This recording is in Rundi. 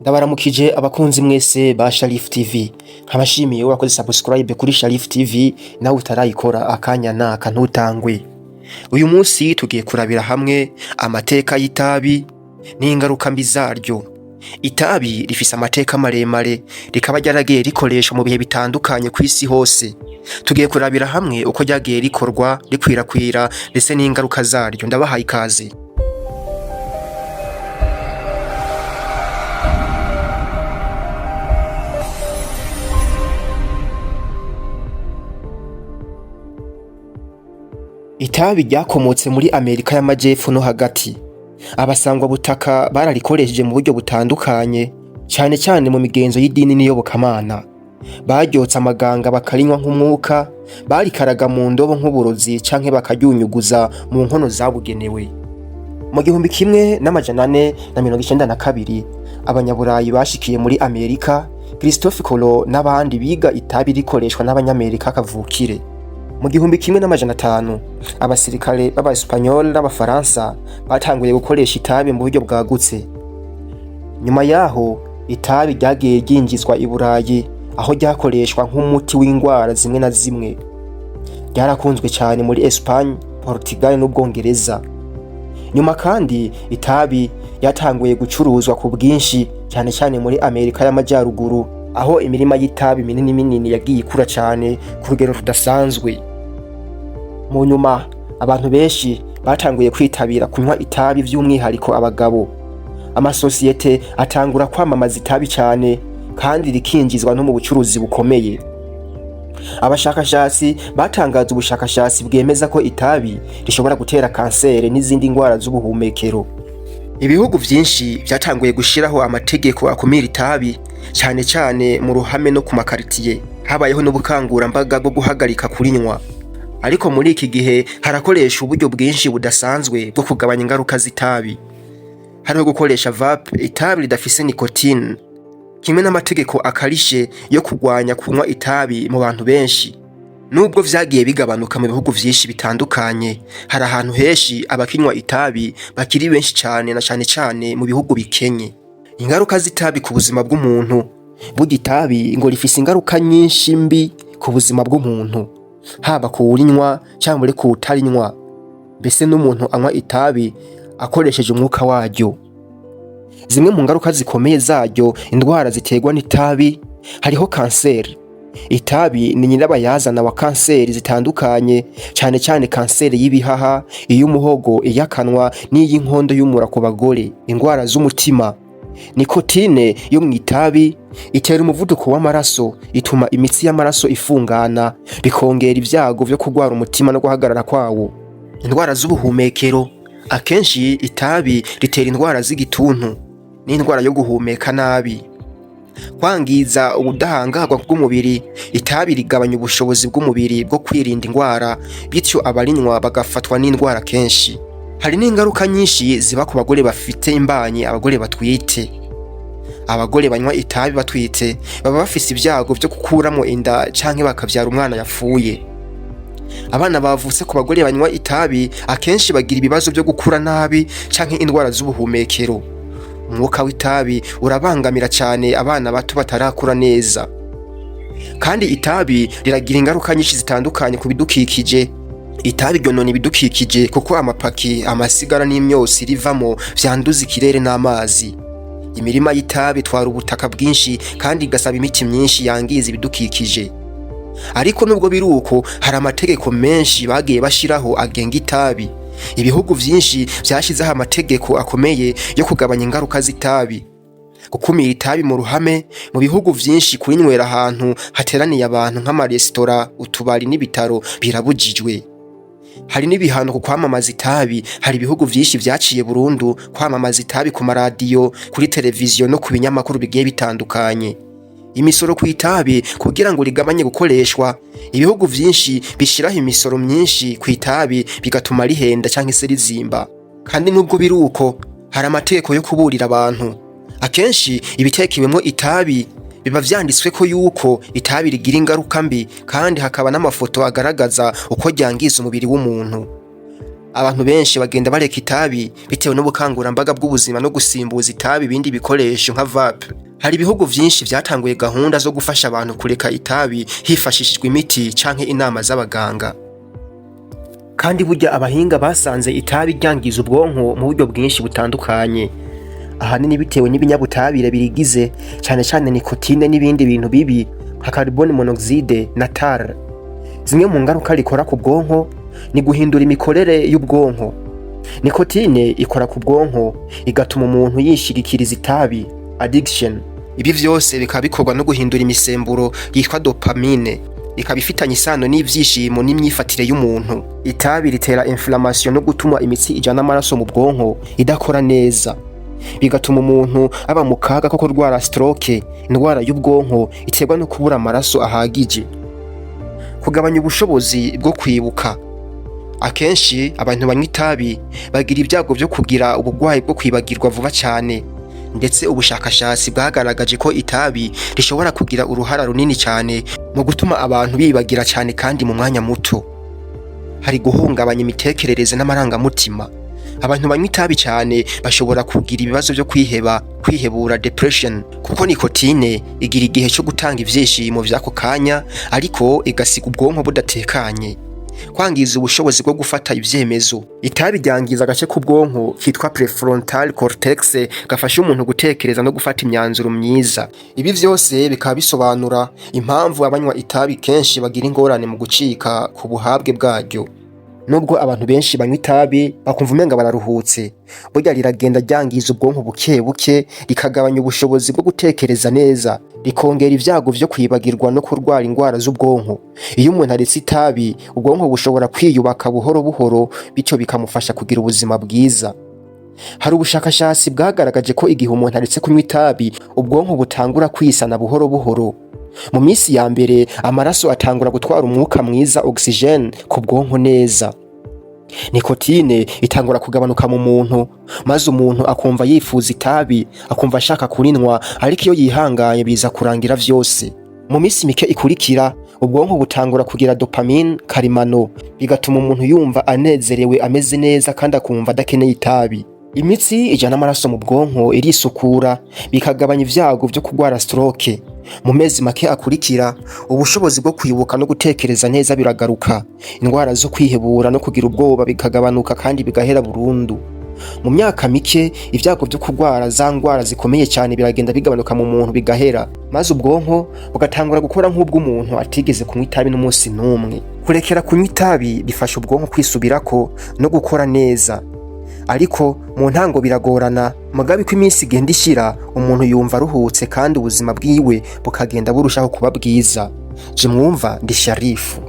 Ndabaramukije abakunzi mwese ba Sharif TV. Nkabashimiye wakoze subscribe kuri Sharif TV nawe utarayikora akanya naka ntutangwe. Uyu munsi tugiye kurabira hamwe amateka y'itabi n'ingaruka mbi zaryo. Itabi rifise amateka maremare rikaba ryaragiye rikoreshwa mu bihe bitandukanye kw'isi hose. Tugiye kurabira hamwe uko ryagiye rikorwa rikwirakwira ndetse n'ingaruka zaryo. Ndabahaye ikaze. Itabi ryakomotse muri Amerika y'Amajepfo no hagati. Abasangwa butaka bararikoresheje mu buryo butandukanye, cyane cyane mu migenzo y'idini n'iyobokamana. Baryotsa amaganga bakarinywa nk'umwuka, barikaraga mu ndobo nk'uburozi canke bakaryunyuguza mu nkono zabugenewe. Mu 1492 abanyaburayi bashikiye muri Amerika, Christophe Colomb n'abandi biga itabi rikoreshwa n'abanyamerika kavukire. Mu 1500 abasirikare b'Abanyespagnol n'Abafaransa batanguye gukoresha itabi mu buryo bwagutse. Nyuma yaho itabi ryagiye ryinjizwa i Burayi aho ryakoreshwa nk'umuti w'indwara zimwe na zimwe. Ryarakunzwe cyane muri Espagne, Portugal n'Ubwongereza. Nyuma kandi itabi yatanguye gucuruzwa ku bwinshi cyane cyane muri Amerika y'Amajyaruguru aho imirima y'itabi minini yagiye ikura cyane ku rugero rudasanzwe. Mu nyuma abantu benshi batanguye kwitabira kunywa itabi by'umwihariko abagabo. Amasosiyete atangura kwamamaza itabi cyane kandi rikinjizwa no mu bucuruzi bukomeye. Abashakashatsi batangaza ubushakashatsi bwemeza ko itabi rishobora gutera kanseri n'izindi ndwara z'ubuhumekero. Ibihugu byinshi byatanguye gushiraho amategeko akumira itabi cyane cyane mu ruhame no ku makaritiye. Habayeho n'ubukangurambaga bwo guhagarika kurinywa. Ariko muri iki gihe harakoresha uburyo bwinshi budasanzwe bwo kugabanya ingaruka z'itabi. Hariho gukoresha vape, itabi ridafise nicotine, kimwe n'amategeko akarishe yo kurwanya kunywa itabi mu bantu benshi. Nubwo vyagiye bigabanuka mu bihugu vyinshi bitandukanye, hari ahantu henshi abakinywa itabi bakiri benshi cyane na cyane mu bihugu bikenye. Ingaruka z'itabi ku buzima bw'umuntu. Burya itabi ngo rifise ingaruka nyinshi mbi ku buzima bw'umuntu, haba kuwurinywa cyangwa kuwutarinywa. Mbese n'umuntu anywa itabi akoresheje umwuka waryo. Zimwe mu ngaruka zikomeye zaryo, indwara ziterwa n'itabi, hariho kanseri. Itabi ni nyirabayazana wa kanseri zitandukanye, cyane cyane kanseri y'ibihaha, iy'umuhogo, iy'akanwa n'iy'inkondo y'umura ku bagore. Indwara z'umutima. Nikotine yo mu itabi itera umuvuduko w'amaraso, ituma imitsi y'amaraso ifungana, bikongera ibyago byo kurwara umutima no guhagarara kwawo. Indwara z'ubuhumekero. Akenshi itabi ritera indwara z'igituntu n'indwara yo guhumeka nabi. Kwangiza ubudahangarwa bw'umubiri. Itabi rigabanya ubushobozi bw'umubiri bwo kwirinda indwara, bityo abarinywa bagafatwa n'indwara kenshi. Hari n'ingaruka nyinshi ziba ku bagore bafite imbanyi, abagore batwite. Abagore banywa itabi batwite baba bafise ibyago byo gukuramo inda canke bakavyara umwana yapfuye. Abana bavutse ku bagore banywa itabi akenshi bagira ibibazo byo gukura nabi canke indwara z'ubuhumekero. Umwuka w'itabi urabangamira cyane abana bato batarakura neza. Kandi itabi riragira ingaruka nyinshi zitandukanye ku bidukikije. Itabi ryonona ibidukikije kuko amapaki, amasigara n'imyosi rivamo vyanduza ikirere n'amazi. Imirima y'itabi twara ubutaka bwinshi kandi igasaba imiti myinshi yangiza ibidukikije. Ariko nubwo biruko hari amategeko menshi bagiye bashiraho agenga itabi. Ibihugu vyinshi vyashizeho amategeko akomeye yo kugabanya ingaruka z'itabi. Gukumira itabi mu ruhame. Mu bihugu vyinshi kurinywera ahantu hateraniye abantu nk'amaresitora, utubari n'ibitaro birabujijwe. Hari n'ibihano ku kwamamaza itabi. Hari ibihugu vyinshi vyaciye burundu kwamamaza itabi ku maradiyo, kuri televiziyo no ku binyamakuru bigiye bitandukanye. Imisoro ku itabi kugira ngo rigabanye gukoreshwa. Ibihugu vyinshi bishiraho imisoro myinshi ku itabi bigatuma rihenda canke se rizimba. Kandi nubwo biruko hari amategeko yo kuburira abantu. Akenshi ibitekewemwo itabi biba vyanditswe ko yuko itabi rigira ingaruka mbi, kandi hakaba n'amafoto agaragaza uko ryangiza umubiri w'umuntu. Abantu benshi bagenda bareka itabi bitewe n'ubukangurambaga bw'ubuzima no gusimbuza itabi ibindi bikoresho nka vape. Hari ibihugu vyinshi vyatanguye gahunda zo gufasha abantu kureka itabi hifashishijwe imiti canke inama z'abaganga. Kandi burya abahinga basanze itabi ryangiza ubwonko mu buryo bwinshi butandukanye. Ahanini bitewe n'ibinyabutabire birigize, cyane cyane nikotine n'ibindi bintu bibi nka carbon monoxide na tar. Zimwe mu ngaruka rikora ku bwonko ni guhindura imikorere y'ubwonko. Nikotine ikora ku bwonko igatuma umuntu yishigikiriza itabi, addiction. Ibi vyose bikaba bikorwa no guhindura imisemburo yitwa dopamine, ikaba ifitanye isano n'ivyishimo n'imyifatire y'umuntu. Itabi ritera inflammation no gutuma imitsi ijana amaraso mu bwonko idakora neza, bigatuma umuntu aba mu kaga ko kurwara stroke, indwara y'ubwonko iterwa no kubura amaraso ahagije. Kugabanya ubushobozi bwo kwibuka. Akenshi abantu banywa itabi bagira ibyago byo kugira ubugwayi bwo kwibagirwa vuba cyane, ndetse ubushakashatsi bwagaragaje ko itabi rishobora kugira uruhara runini cyane mu gutuma abantu bibagira cyane kandi mu mwanya muto. Hari guhungabanya imitekerereze n'amarangamutima. Abantu banywa itabi cyane bashobora kugira ibibazo byo kwihebura, depression, kuko nikotine igira igihe cyo gutanga ivyishimo vy'ako kanya ariko igasiga ubwonko budatekanye, kwangiza ubushobozi bwo gufata ivyemezo. Itabi ryangiza agace k'ubwonko kitwa prefrontal cortex gafasha umuntu gutekereza no gufata imyanzuro myiza. Ibi vyose bikaba bisobanura impamvu abanywa itabi kenshi bagira ingorane mu gucika ku buhabwe bwaryo. Nubwo abantu benshi banywa itabi bakumva umenga bararuhutse, burya riragenda ryangiza ubwonko buke buke, rikagabanya ubushobozi bwo gutekereza neza, rikongera ivyago vyo kwibagirwa no kurwara indwara z'ubwonko. Iyo umuntu aretse itabi, ubwonko bushobora kwiyubaka buhoro buhoro, bityo bikamufasha kugira ubuzima bwiza. Hari ubushakashatsi bwagaragaje ko igihe umuntu aretse kunywa itabi, ubwonko butangura kwisana buhoro buhoro. Mu minsi ya mbere amaraso atangura gutwara umwuka mwiza, oxygen, ku bwonko neza. Nikotine itangura kugabanuka mu muntu, maze umuntu akumva yifuza itabi, akumva ashaka kurinwa, ariko iyo yihanganye biza kurangira vyose. Mu minsi mike ikurikira, ubwonko butangura kugira dopamine karimano, bigatuma umuntu yumva anezerewe, ameze neza kandi akumva adakeneye itabi. Imitsi ijana amaraso mu bwonko irisukura, bikagabanya ivyago vyo kurwara stroke. Mu mezi make akurikira, ubushobozi bwo kwibuka no gutekereza neza biragaruka, indwara zo kwihebura no kugira ubwoba bikagabanuka kandi bigahera burundu. Mu myaka mike ivyago vyo kurwara za ndwara zikomeye cyane biragenda bigabanuka mu muntu bigahera, maze ubwonko bugatangura gukora nk'ubw'umuntu atigeze kunywa itabi n'umunsi n'umwe. Kurekera kunywa itabi bifasha ubwonko kwisubirako no gukora neza, ariko mu ntango biragorana. Mugabe ko iminsi igenda ishira, umuntu yumva aruhutse kandi ubuzima bwiwe bukagenda burushaho kuba bwiza. Je mwumva ndi Sharifu.